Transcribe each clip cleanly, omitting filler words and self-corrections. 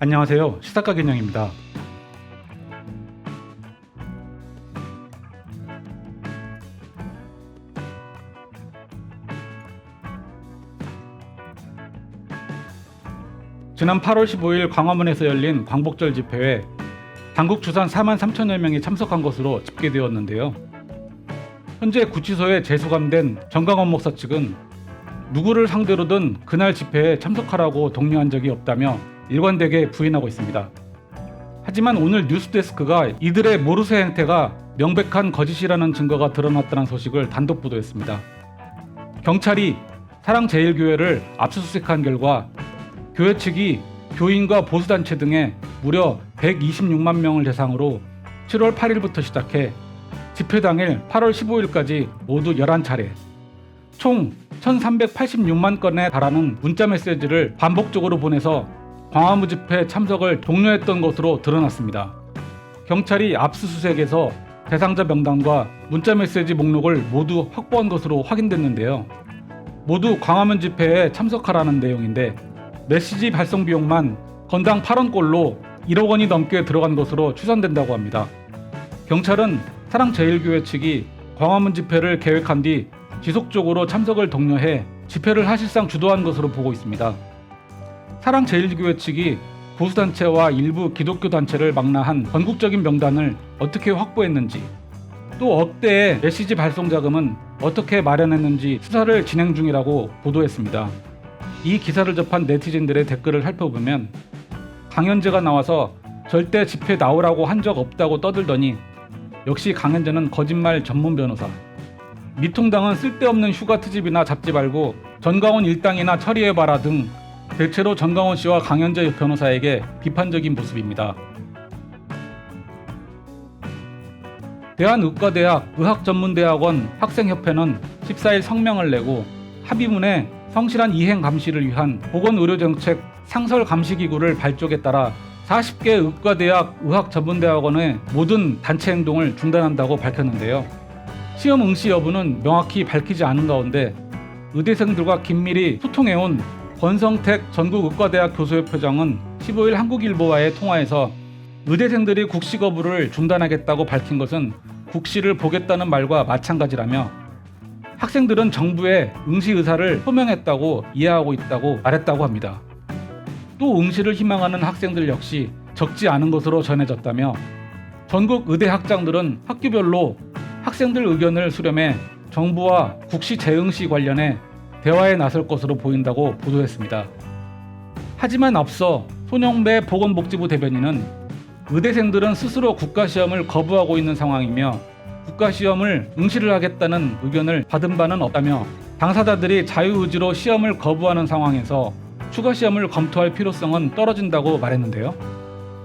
안녕하세요. 시사가 gen영입니다. 지난 8월 15일 광화문에서 열린 광복절 집회에 당국 추산 4만 3천여 명이 참석한 것으로 집계되었는데요. 현재 구치소에 재수감된 정강원 목사 측은 누구를 상대로든 그날 집회에 참석하라고 독려한 적이 없다며 일관되게 부인하고 있습니다. 하지만 오늘 뉴스데스크가 이들의 모르쇠 행태가 명백한 거짓이라는 증거가 드러났다는 소식을 단독 보도했습니다. 경찰이 사랑제일교회를 압수수색한 결과 교회 측이 교인과 보수단체 등에 무려 126만 명을 대상으로 7월 8일부터 시작해 집회 당일 8월 15일까지 모두 11차례 총 1386만 건에 달하는 문자메시지를 반복적으로 보내서 광화문 집회 참석을 독려했던 것으로 드러났습니다. 경찰이 압수수색에서 대상자 명단과 문자메시지 목록을 모두 확보한 것으로 확인됐는데요. 모두 광화문 집회에 참석하라는 내용인데 메시지 발송 비용만 건당 8원꼴로 1억 원이 넘게 들어간 것으로 추산된다고 합니다. 경찰은 사랑제일교회 측이 광화문 집회를 계획한 뒤 지속적으로 참석을 독려해 집회를 사실상 주도한 것으로 보고 있습니다. 사랑제일교회 측이 보수단체와 일부 기독교 단체를 망라한 전국적인 명단을 어떻게 확보했는지, 또 억대의 메시지 발송 자금은 어떻게 마련했는지 수사를 진행 중이라고 보도했습니다. 이 기사를 접한 네티즌들의 댓글을 살펴보면 강현재가 나와서 절대 집회 나오라고 한 적 없다고 떠들더니 역시 강현재는 거짓말 전문 변호사, 미통당은 쓸데없는 휴가 트집이나 잡지 말고 전광훈 일당이나 처리해봐라 등 대체로 전광훈 씨와 강현재 변호사에게 비판적인 모습입니다. 대한의과대학 의학전문대학원 학생협회는 14일 성명을 내고 합의문에 성실한 이행 감시를 위한 보건의료정책 상설감시기구를 발족에 따라 40개 의과대학 의학전문대학원의 모든 단체 행동을 중단한다고 밝혔는데요. 시험 응시 여부는 명확히 밝히지 않은 가운데 의대생들과 긴밀히 소통해온 권성택 전국의과대학 교수협회장은 15일 한국일보와의 통화에서 의대생들이 국시 거부를 중단하겠다고 밝힌 것은 국시를 보겠다는 말과 마찬가지라며 학생들은 정부의 응시 의사를 표명했다고 이해하고 있다고 말했다고 합니다. 또 응시를 희망하는 학생들 역시 적지 않은 것으로 전해졌다며 전국 의대 학장들은 학교별로 학생들 의견을 수렴해 정부와 국시 재응시 관련해 대화에 나설 것으로 보인다고 보도했습니다. 하지만 앞서 손영배 보건복지부 대변인은 의대생들은 스스로 국가시험을 거부하고 있는 상황이며 국가시험을 응시를 하겠다는 의견을 받은 바는 없다며 당사자들이 자유의지로 시험을 거부하는 상황에서 추가시험을 검토할 필요성은 떨어진다고 말했는데요.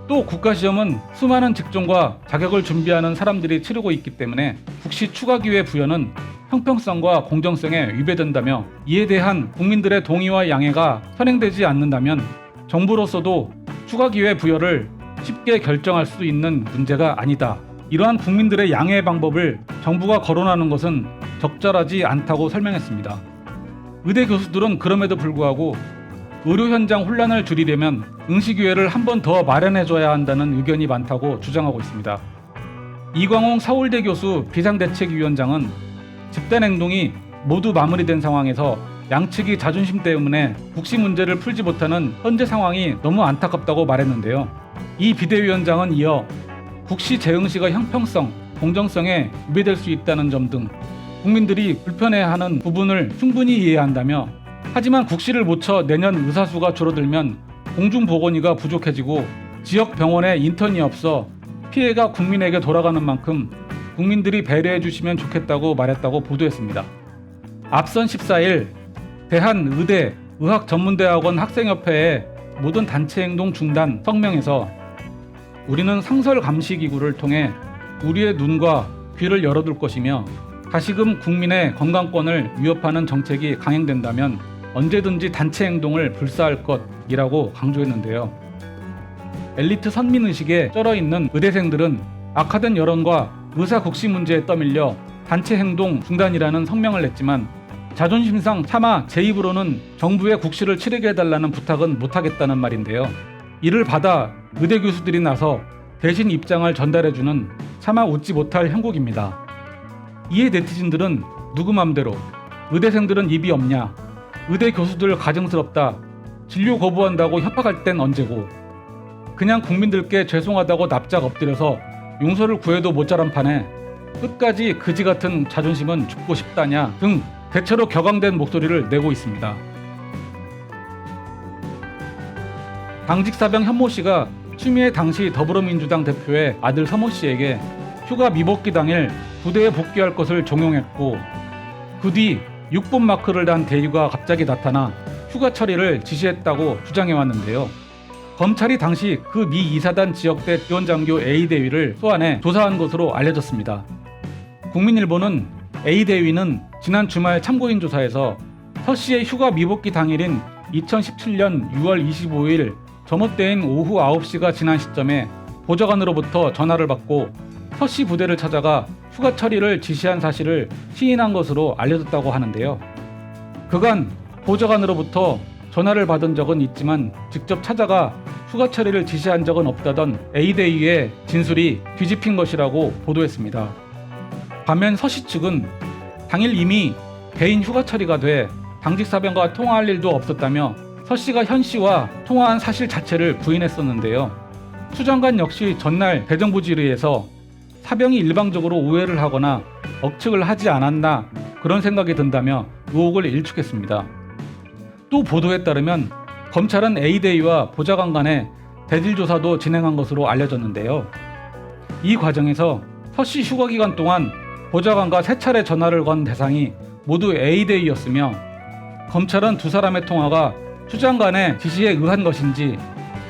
또 국가시험은 수많은 직종과 자격을 준비하는 사람들이 치르고 있기 때문에 국시 추가기회 부여는 형평성과 공정성에 위배된다며 이에 대한 국민들의 동의와 양해가 선행되지 않는다면 정부로서도 추가기회 부여를 쉽게 결정할 수 있는 문제가 아니다. 이러한 국민들의 양해 방법을 정부가 거론하는 것은 적절하지 않다고 설명했습니다. 의대 교수들은 그럼에도 불구하고 의료 현장 혼란을 줄이려면 응시 기회를 한 번 더 마련해줘야 한다는 의견이 많다고 주장하고 있습니다. 이광홍 서울대 교수 비상대책위원장은 집단 행동이 모두 마무리된 상황에서 양측이 자존심 때문에 국시 문제를 풀지 못하는 현재 상황이 너무 안타깝다고 말했는데요. 이 비대위원장은 이어 국시 재응시가 형평성, 공정성에 위배될 수 있다는 점 등 국민들이 불편해하는 부분을 충분히 이해한다며 하지만 국시를 못 쳐 내년 의사수가 줄어들면 공중보건의가 부족해지고 지역 병원에 인턴이 없어 피해가 국민에게 돌아가는 만큼 국민들이 배려해 주시면 좋겠다고 말했다고 보도했습니다. 앞선 14일 대한의대 의학전문대학원 학생협회의 모든 단체행동 중단 성명에서 우리는 상설감시기구를 통해 우리의 눈과 귀를 열어둘 것이며 다시금 국민의 건강권을 위협하는 정책이 강행된다면 언제든지 단체 행동을 불사할 것이라고 강조했는데요. 엘리트 선민의식에 쩔어있는 의대생들은 악화된 여론과 의사 국시 문제에 떠밀려 단체 행동 중단이라는 성명을 냈지만 자존심상 차마 제 입으로는 정부의 국시를 치르게 해달라는 부탁은 못하겠다는 말인데요. 이를 받아 의대 교수들이 나서 대신 입장을 전달해주는 차마 웃지 못할 형국입니다. 이에 네티즌들은 누구 맘대로 의대생들은 입이 없냐, 의대 교수들 가증스럽다, 진료 거부한다고 협박할 땐 언제고, 그냥 국민들께 죄송하다고 납작 엎드려서 용서를 구해도 모자란 판에 끝까지 그지 같은 자존심은 죽고 싶다냐 등 대체로 격앙된 목소리를 내고 있습니다. 당직 사병 현모 씨가 추미애 당시 더불어민주당 대표의 아들 서모 씨에게 휴가 미복귀 당일 부대에 복귀할 것을 종용했고, 그 뒤 6분 마크를 단 대위가 갑자기 나타나 휴가 처리를 지시했다고 주장해왔는데요. 검찰이 당시 그 미 이사단 지역대 지원장교 A대위를 소환해 조사한 것으로 알려졌습니다. 국민일보는 A대위는 지난 주말 참고인 조사에서 서 씨의 휴가 미복귀 당일인 2017년 6월 25일 점호때인 오후 9시가 지난 시점에 보좌관으로부터 전화를 받고 서 씨 부대를 찾아가 휴가 처리를 지시한 사실을 시인한 것으로 알려졌다고 하는데요. 그간 보좌관으로부터 전화를 받은 적은 있지만 직접 찾아가 휴가 처리를 지시한 적은 없다던 A대위의 진술이 뒤집힌 것이라고 보도했습니다. 반면 서 씨 측은 당일 이미 개인 휴가 처리가 돼 당직 사병과 통화할 일도 없었다며 서 씨가 현 씨와 통화한 사실 자체를 부인했었는데요. 추 장관 역시 전날 대정부 질의에서 사병이 일방적으로 오해를 하거나 억측을 하지 않았나 그런 생각이 든다며 의혹을 일축했습니다. 또 보도에 따르면 검찰은 A대위와 보좌관 간의 대질 조사도 진행한 것으로 알려졌는데요. 이 과정에서 서 씨 휴가 기간 동안 보좌관과 3차례 전화를 건 대상이 모두 A대위였으며, 검찰은 두 사람의 통화가 추 장관의 지시에 의한 것인지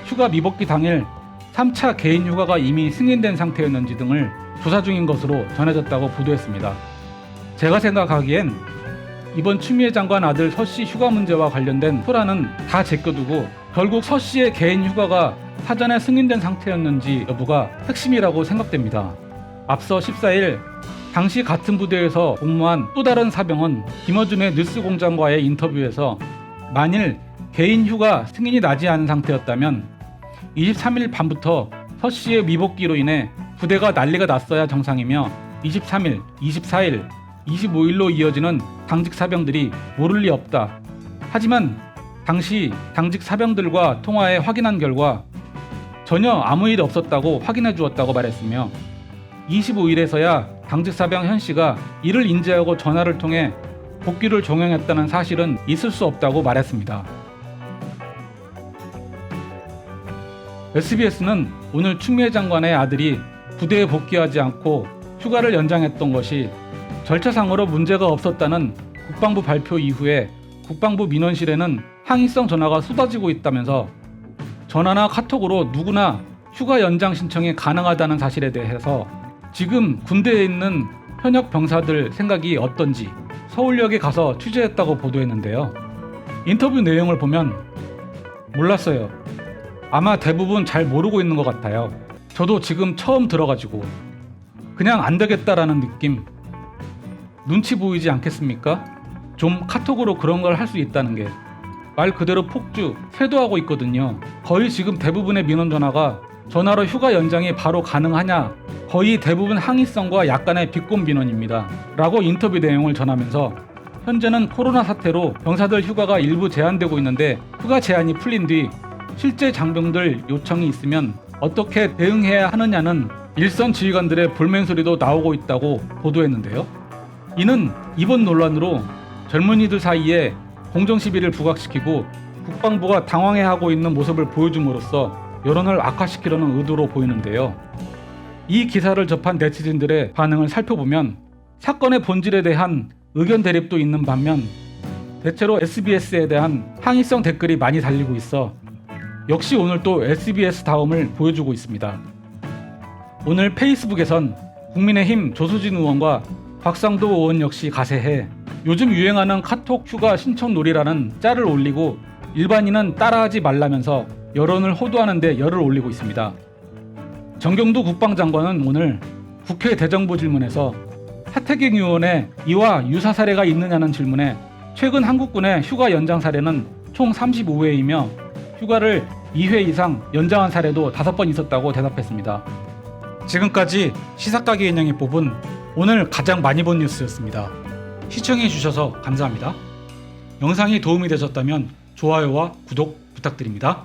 휴가 미복귀 당일 3차 개인 휴가가 이미 승인된 상태였는지 등을 조사 중인 것으로 전해졌다고 보도했습니다. 제가 생각하기엔 이번 추미애 장관 아들 서 씨 휴가 문제와 관련된 소란은 다 제껴두고 결국 서 씨의 개인 휴가가 사전에 승인된 상태였는지 여부가 핵심이라고 생각됩니다. 앞서 14일 당시 같은 부대에서 복무한 또 다른 사병은 김어준의 뉴스공장과의 인터뷰에서 만일 개인 휴가 승인이 나지 않은 상태였다면 23일 밤부터 서 씨의 미복귀로 인해 부대가 난리가 났어야 정상이며 23일, 24일, 25일로 이어지는 당직 사병들이 모를 리 없다. 하지만 당시 당직 사병들과 통화해 확인한 결과 전혀 아무 일 없었다고 확인해 주었다고 말했으며, 25일에서야 당직 사병 현 씨가 이를 인지하고 전화를 통해 복귀를 종용했다는 사실은 있을 수 없다고 말했습니다. SBS는 오늘 추미애 장관의 아들이 부대에 복귀하지 않고 휴가를 연장했던 것이 절차상으로 문제가 없었다는 국방부 발표 이후에 국방부 민원실에는 항의성 전화가 쏟아지고 있다면서 전화나 카톡으로 누구나 휴가 연장 신청이 가능하다는 사실에 대해서 지금 군대에 있는 현역 병사들 생각이 어떤지 서울역에 가서 취재했다고 보도했는데요. 인터뷰 내용을 보면 몰랐어요. 아마 대부분 잘 모르고 있는 것 같아요. 저도 지금 처음 들어가지고 그냥 안 되겠다라는 느낌. 눈치 보이지 않겠습니까? 좀 카톡으로 그런 걸 할 수 있다는 게 말 그대로 폭주, 쇄도하고 있거든요. 거의 지금 대부분의 민원 전화가 전화로 휴가 연장이 바로 가능하냐, 거의 대부분 항의성과 약간의 비꼰 민원입니다 라고 인터뷰 내용을 전하면서 현재는 코로나 사태로 병사들 휴가가 일부 제한되고 있는데 휴가 제한이 풀린 뒤 실제 장병들 요청이 있으면 어떻게 대응해야 하느냐는 일선 지휘관들의 불만소리도 나오고 있다고 보도했는데요. 이는 이번 논란으로 젊은이들 사이에 공정시비를 부각시키고 국방부가 당황해하고 있는 모습을 보여줌으로써 여론을 악화시키려는 의도로 보이는데요. 이 기사를 접한 네티즌들의 반응을 살펴보면 사건의 본질에 대한 의견 대립도 있는 반면 대체로 SBS에 대한 항의성 댓글이 많이 달리고 있어 역시 오늘 또 SBS다움을 보여주고 있습니다. 오늘 페이스북에선 국민의힘 조수진 의원과 박상도 의원 역시 가세해 요즘 유행하는 카톡 휴가 신청 놀이라는 짤을 올리고 일반인은 따라하지 말라면서 여론을 호도하는 데 열을 올리고 있습니다. 정경두 국방장관은 오늘 국회 대정부 질문에서 하태경 의원의 이와 유사 사례가 있느냐는 질문에 최근 한국군의 휴가 연장 사례는 총 35회이며 휴가를 2회 이상 연장한 사례도 5번 있었다고 대답했습니다. 지금까지 시사가게 인형이 뽑은 오늘 가장 많이 본 뉴스였습니다. 시청해주셔서 감사합니다. 영상이 도움이 되셨다면 좋아요와 구독 부탁드립니다.